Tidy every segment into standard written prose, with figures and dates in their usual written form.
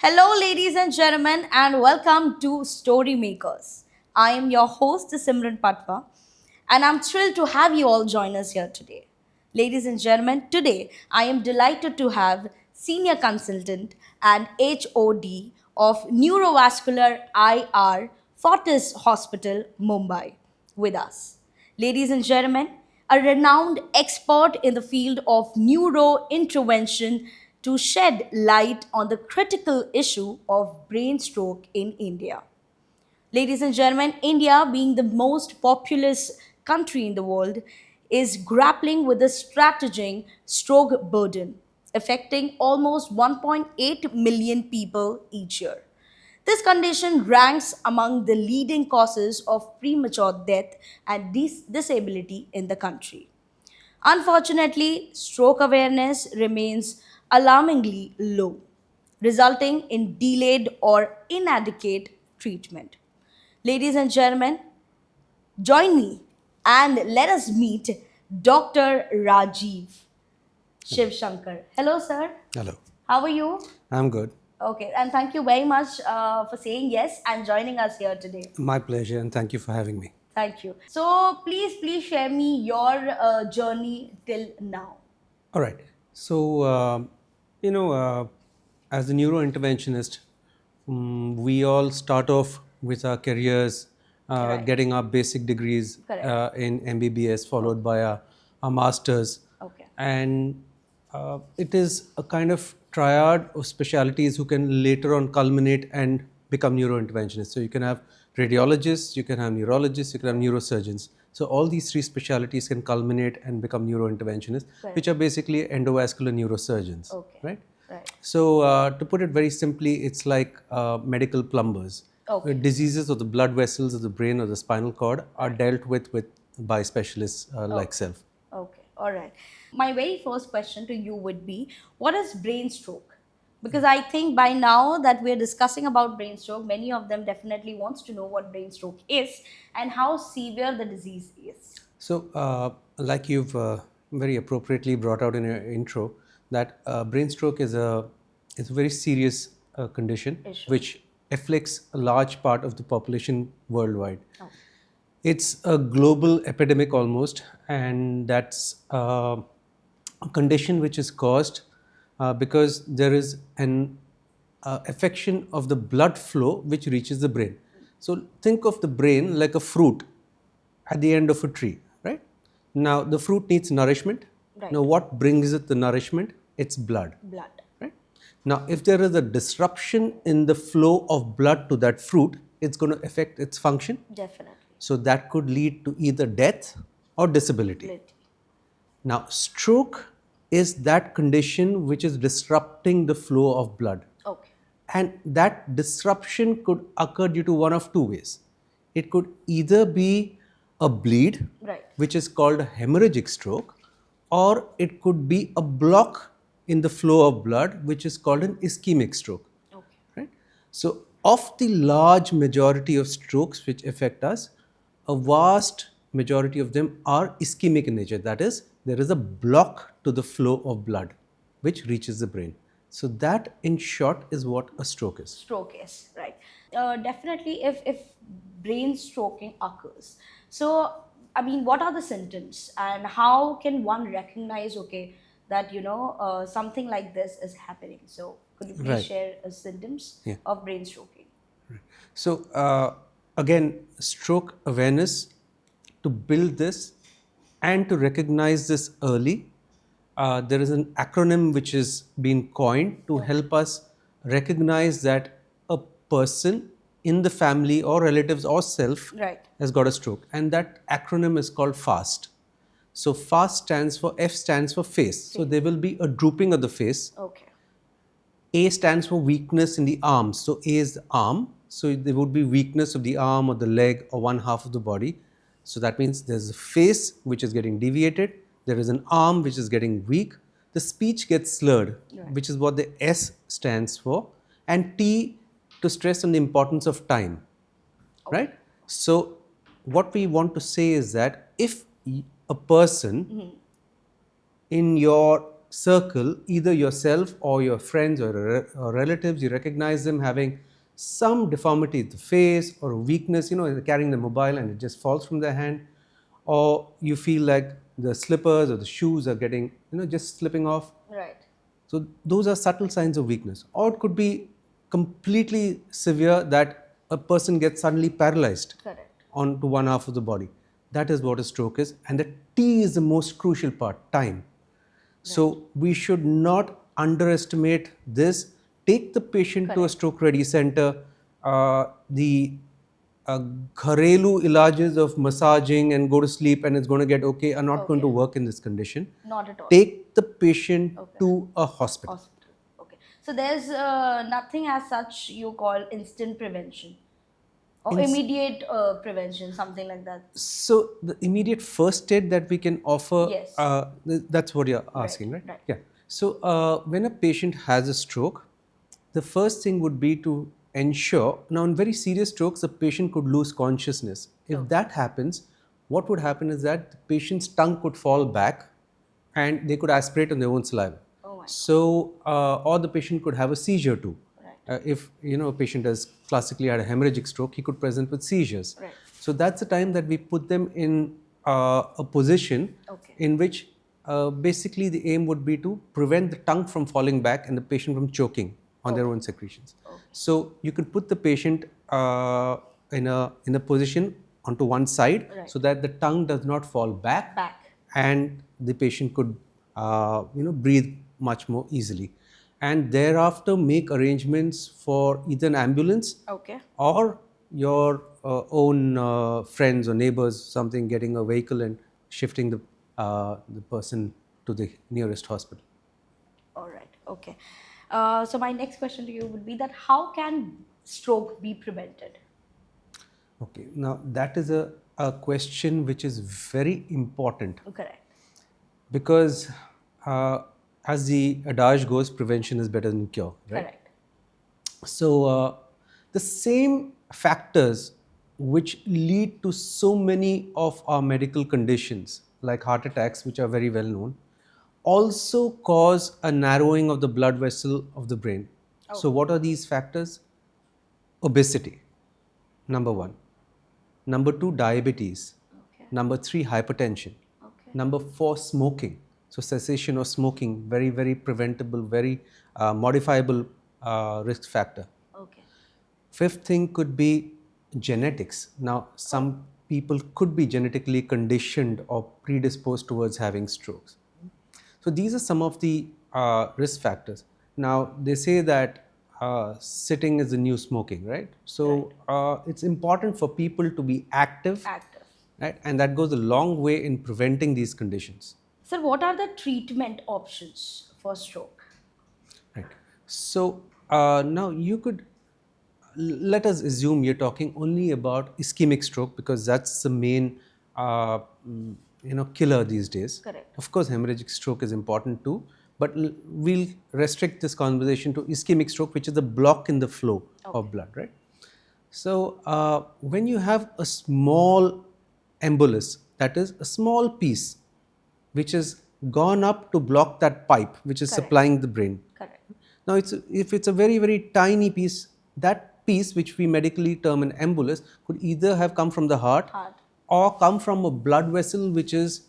Hello, ladies and gentlemen, and welcome to Story Makers. I am your host, Simran Patwa, and I'm thrilled to have you all join us here today. Ladies and gentlemen, today I am delighted to have Senior Consultant and HOD of Neurovascular IR Fortis Hospital, Mumbai, with us. Ladies and gentlemen, a renowned expert in the field of neuro intervention to shed light on the critical issue of brain stroke in India. Ladies and gentlemen, India, being the most populous country in the world, is grappling with the strategic stroke burden, affecting almost 1.8 million people each year. This condition ranks among the leading causes of premature death and disability in the country. Unfortunately, stroke awareness remains alarmingly low, resulting in delayed or inadequate treatment. Ladies and gentlemen, join me and let us meet Dr. Rajeev Sivasankar. Hello, sir. Hello. How are you? I'm good. Okay, and thank you very much for saying yes and joining us here today. My pleasure, and thank you for having me. Thank you. So, please share me your journey till now. All right. So, you know, as a neurointerventionist, we all start off with our careers, Right. getting our basic degrees Correct. in MBBS, followed by our masters. Okay. And it is a kind of triad of specialities who can later on culminate and become neurointerventionists. So you can have radiologists, you can have neurologists, you can have neurosurgeons. So all these three specialities can culminate and become neurointerventionists, Correct. which are basically endovascular neurosurgeons, Okay. right? Right. So to put it very simply, it's like medical plumbers. Okay. Diseases of the blood vessels of the brain or the spinal cord are dealt with by specialists like self. Okay, all right. My very first question to you would be, what is brain stroke? Because I think by now that we're discussing about brain stroke, many of them definitely wants to know what brain stroke is and how severe the disease is. So, like you've very appropriately brought out in your intro, that brain stroke is a very serious condition Issue. which afflicts a large part of the population worldwide. Oh. It's a global epidemic almost, and that's a condition which is caused because there is an affection of the blood flow which reaches the brain. So think of the brain like a fruit at the end of a tree, right? Now the fruit needs nourishment. Right. Now what brings it the nourishment? It's blood. Blood. Right? Now, if there is a disruption in the flow of blood to that fruit, it's going to affect its function. Definitely. So that could lead to either death or disability. Ability. Now, stroke is that condition which is disrupting the flow of blood. Okay. And that disruption could occur due to one of two ways. It could either be a bleed, Right. which is called a hemorrhagic stroke, or it could be a block in the flow of blood, which is called an ischemic stroke. Okay. Right? So, of the large majority of strokes which affect us, a vast majority of them are ischemic in nature. That is, there is a block to the flow of blood which reaches the brain. So that, in short, is what a stroke is. Stroke is, right. Definitely, if brain stroking occurs. So, I mean, what are the symptoms and how can one recognize, okay, that, something like this is happening? So, could you please Right. share symptoms Yeah. of brain stroking? So again, stroke awareness, to build this and to recognize this early, there is an acronym which has been coined to help us recognize that a person in the family or relatives or self Right. has got a stroke, and that acronym is called FAST. So FAST stands for F stands for face. So there will be a drooping of the face. Okay. A stands for weakness in the arms. So A is the arm. So there would be weakness of the arm or the leg or one half of the body. So that means there's a face which is getting deviated. There is an arm which is getting weak. The speech gets slurred, Right. which is what the S stands for. And T to stress on the importance of time. Right? So what we want to say is that if a person in your circle, either yourself or your friends or relatives, you recognize them having some deformity in the face or a weakness, they're carrying the mobile and it just falls from their hand, or you feel like the slippers or the shoes are getting, just slipping off. Right. So those are subtle signs of weakness. Or it could be completely severe that a person gets suddenly paralyzed Correct. onto one half of the body. That is what a stroke is. And the T is the most crucial part, time. So we should not underestimate this. Take the patient to a stroke ready center. The gharelu ilages of massaging and go to sleep and it's going to get okay are not going to work in this condition. Not at all. Take the patient to a hospital. Hospital. Okay. So there's nothing as such you call instant prevention or immediate prevention, something like that. So the immediate first aid that we can offer, Yes. that's what you're asking, right? right. Yeah. So when a patient has a stroke, the first thing would be to ensure, now in very serious strokes, the patient could lose consciousness. If that happens, what would happen is that the patient's tongue could fall back and they could aspirate on their own saliva. So, or the patient could have a seizure too. If a patient has classically had a hemorrhagic stroke, he could present with seizures. So that's the time that we put them in a position in which basically the aim would be to prevent the tongue from falling back and the patient from choking on their own secretions. So you could put the patient in a position onto one side so that the tongue does not fall back. And the patient could breathe much more easily, and thereafter make arrangements for either an ambulance or your own friends or neighbors, something, getting a vehicle and shifting the person to the nearest hospital. All right. Okay. So my next question to you would be that how can stroke be prevented? Okay. Now that is a question which is very important. Correct. Because as the adage goes, prevention is better than cure, right? Correct. So the same factors which lead to so many of our medical conditions, like heart attacks, which are very well known, also cause a narrowing of the blood vessel of the brain. So what are these factors? Obesity, number one. Number two, diabetes. Number three, hypertension. Number four, smoking. So cessation of smoking, very, very preventable, very modifiable risk factor. Fifth thing could be genetics. Now, some people could be genetically conditioned or predisposed towards having strokes. So these are some of the risk factors. Now, they say that sitting is the new smoking, right? So it's important for people to be active. Right? And that goes a long way in preventing these conditions. Sir, what are the treatment options for stroke? Right. So now you could, let us assume you're talking only about ischemic stroke because that's the main killer these days. Correct. Of course, hemorrhagic stroke is important too, but we'll restrict this conversation to ischemic stroke, which is the block in the flow of blood, right? So when you have a small embolus, that is a small piece which has gone up to block that pipe which is supplying the brain. Now, if it's a very, very tiny piece, that piece which we medically term an embolus could either have come from the heart or come from a blood vessel which is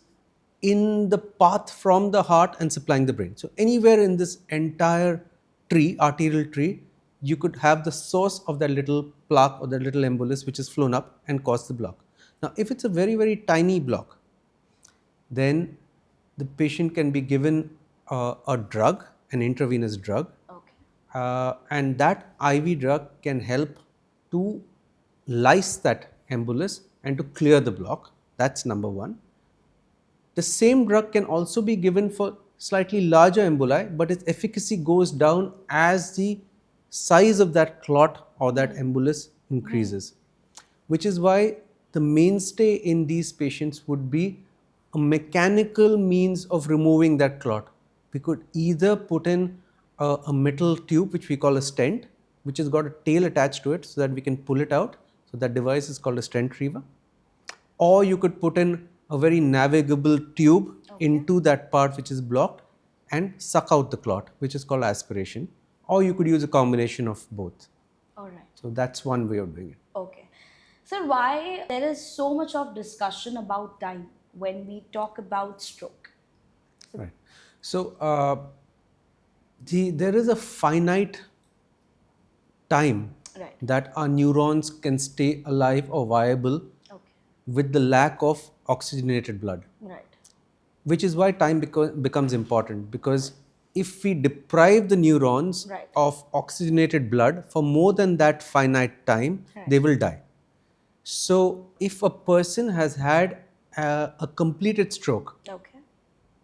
in the path from the heart and supplying the brain. So anywhere in this entire tree, arterial tree, you could have the source of that little plaque or that little embolus which has flown up and caused the block. Now, if it's a very, very tiny block, then the patient can be given a drug, an intravenous drug, and that IV drug can help to lyse that embolus and to clear the block. That's number one. The same drug can also be given for slightly larger emboli, but its efficacy goes down as the size of that clot or that embolus increases, which is why the mainstay in these patients would be a mechanical means of removing that clot. We could either put in a metal tube, which we call a stent, which has got a tail attached to it so that we can pull it out. So that device is called a stent retriever. Or you could put in a very navigable tube into that part which is blocked and suck out the clot, which is called aspiration, or you could use a combination of both. All right. So that's one way of doing it. Okay. Sir, why there is so much of discussion about time when we talk about stroke? Right. So there is a finite time Right. that our neurons can stay alive or viable Okay. with the lack of oxygenated blood, Right. which is why time becomes important, because if we deprive the neurons Right. of oxygenated blood for more than that finite time, Right. they will die. So if a person has had a completed stroke, Okay.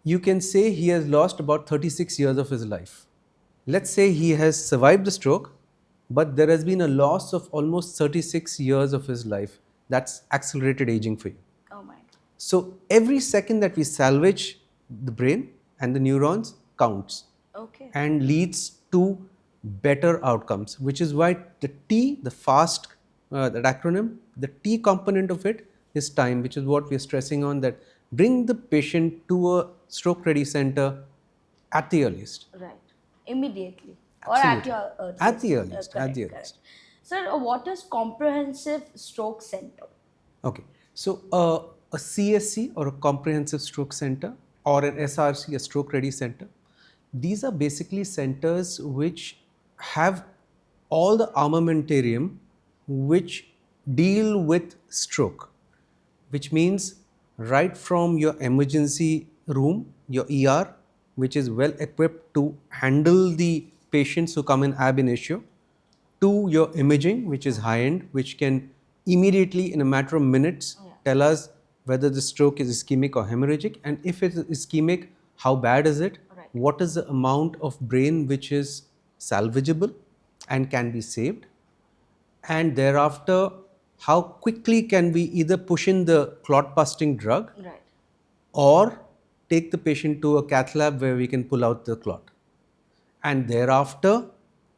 you can say he has lost about 36 years of his life. Let's say he has survived the stroke, but there has been a loss of almost 36 years of his life. That's accelerated aging for you. Oh my. So every second that we salvage the brain and the neurons counts Okay. and leads to better outcomes, which is why the T, the FAST, that acronym, the T component of it is time, which is what we are stressing on, that bring the patient to a stroke ready center at the earliest. Right. Immediately. Or at Absolutely. your earliest. At the earliest. Correct. At the Correct. earliest. Sir, what is comprehensive stroke center? Okay. So a CSC, or a comprehensive stroke center, or an SRC, a stroke ready center, these are basically centers which have all the armamentarium which deal with stroke, which means right from your emergency room, your ER, which is well equipped to handle the patients who come in ab initio, to your imaging, which is high end, which can immediately, in a matter of minutes, tell us whether the stroke is ischemic or hemorrhagic, and if it is ischemic, how bad is it, Right. what is the amount of brain which is salvageable and can be saved, and thereafter, how quickly can we either push in the clot busting drug Right. or take the patient to a cath lab where we can pull out the clot. And thereafter,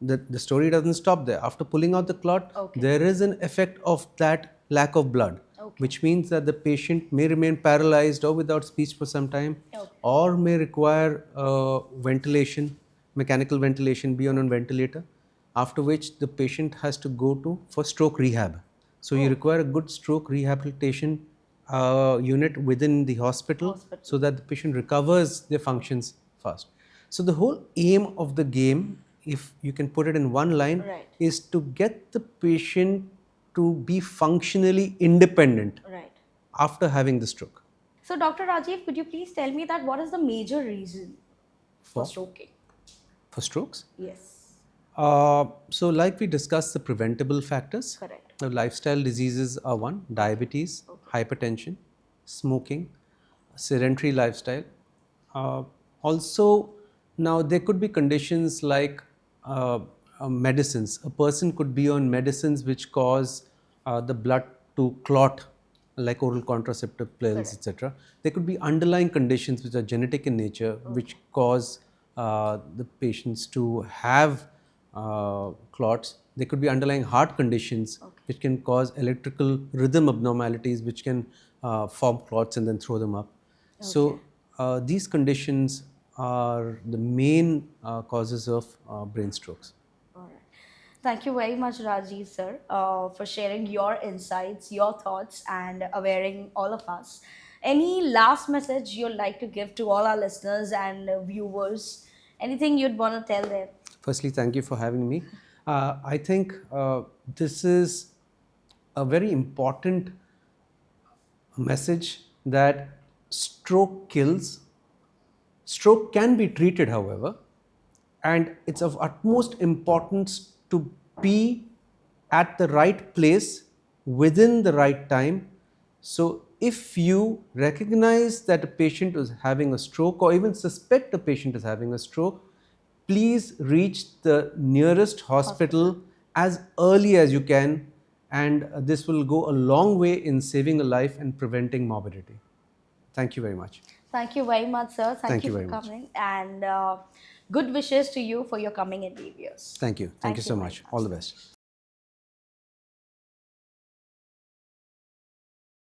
the story doesn't stop there. After pulling out the clot, Okay. there is an effect of that lack of blood, Okay. which means that the patient may remain paralyzed or without speech for some time, Okay. or may require ventilation, mechanical ventilation, be on a ventilator, after which the patient has to go to for stroke rehab. So you require a good stroke rehabilitation unit within the hospital, so that the patient recovers their functions fast. So the whole aim of the game, if you can put it in one line, Right. is to get the patient to be functionally independent Right. after having the stroke. So, Dr. Rajiv, could you please tell me that what is the major reason for For, stroking? for strokes. Yes. So like we discussed, the preventable factors. Correct. The lifestyle diseases are one: diabetes, hypertension, smoking, sedentary lifestyle. Uh, Also, now there could be conditions like medicines. A person could be on medicines which cause the blood to clot, like oral contraceptive pills, etc. There could be underlying conditions which are genetic in nature, which cause the patients to have clots. There could be underlying heart conditions which can cause electrical rhythm abnormalities, which can form clots and then throw them up. So these conditions are the main causes of brain strokes. All right. Thank you very much, Rajiv sir, for sharing your insights, your thoughts, and awareing all of us. Any last message you'd like to give to all our listeners and viewers? Anything you'd want to tell them? Firstly, thank you for having me. I think this is a very important message that stroke kills. Stroke can be treated, however, and it's of utmost importance to be at the right place within the right time. So, if you recognize that a patient is having a stroke, or even suspect a patient is having a stroke, please reach the nearest hospital as early as you can, and this will go a long way in saving a life and preventing morbidity. Thank you very much. Thank you very much, sir. Thank Thank you you for very much. coming, and good wishes to you for your coming endeavors. Thank you. Thank you so very much. All the best.